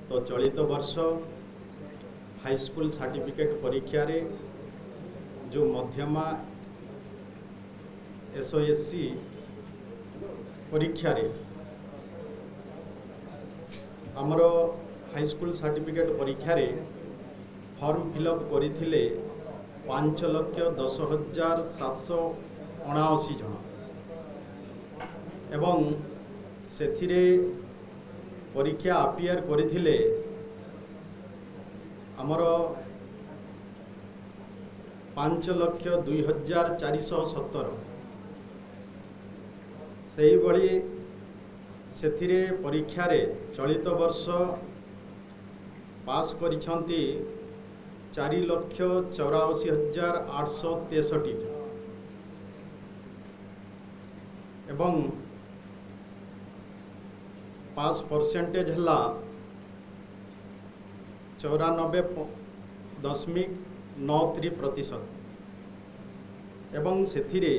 तो चलित वर्ष हाईस्कूल सर्टिफिकेट परीक्षा रे जो मध्यमा SOSC परीक्षा रे आमर हाईस्कूल सर्टिफिकेट परीक्षा रे फॉर्म फिलअप करथिले 5,10,779 जन एवं सेथिरे परीक्षा अपियर करथिले आमर 5,02,417 सही भली सेथिरे परीक्षा रे चलित वर्ष पास करिछंती 4,84,863 एवं पास परसेंटेज हला 94.93% एवं सेथिरे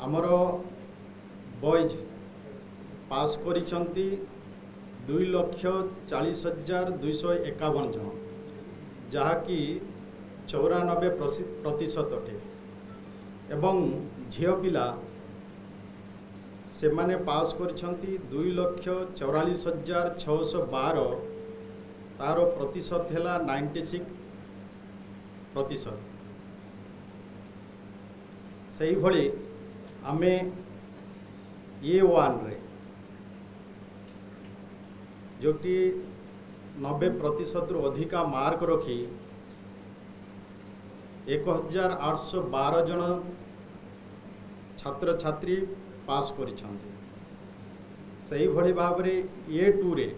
आमर बॉयज पास करिछंती 2,40,251 जन जहाँकि 94% अटे एवं झियो पिला से माने पास करिछंती 2,44,612 तार प्रतिशत हैला 96%। सही भली आमे A1 रे जो कि 90% रु अधिका मार्क रखी 1,812 जन छात्र छात्री पास करिछंती। सही भली भाव रे A2 रे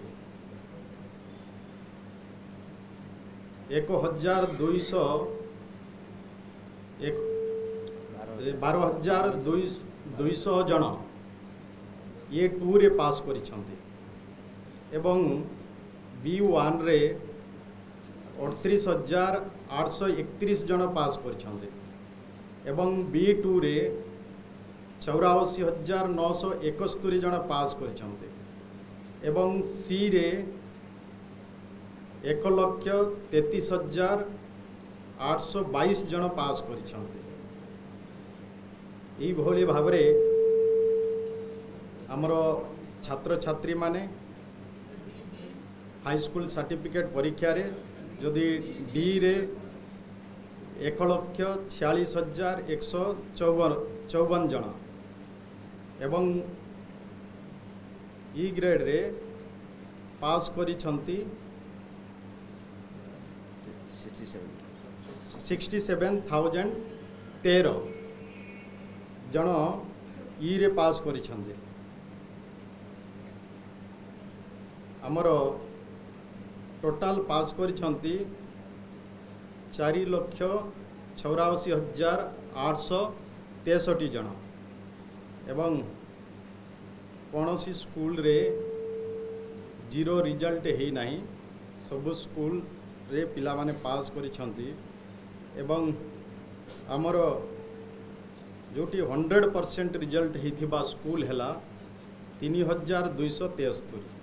12,200 जन A2 रे पास करिछंती एवं B1 रे 38,831 जन पास करिछंती एवं B2 रे 84,971 जन पास करिछंती एवं C रे 1,33,822 जन पास करिछंती। ई भली भावरे आमर छात्र छात्री माने हाईस्कूल सर्टिफिकेट परीक्षा रे जदि D रे 1,46,154 जन एवं E ग्रेड रे पास करिछंती 67,013 जन E रे पास करिछंती। आमर टोटाल पास करिछंती 4,84,863 जन एवं कौनसी स्कूल रे जीरो रिजल्ट है नहीं सबु स्कूल रे पिला माने पास करिछंती एवं आमर जोटी 100% रिजल्ट होइथिबा स्कूल हैला 3,273।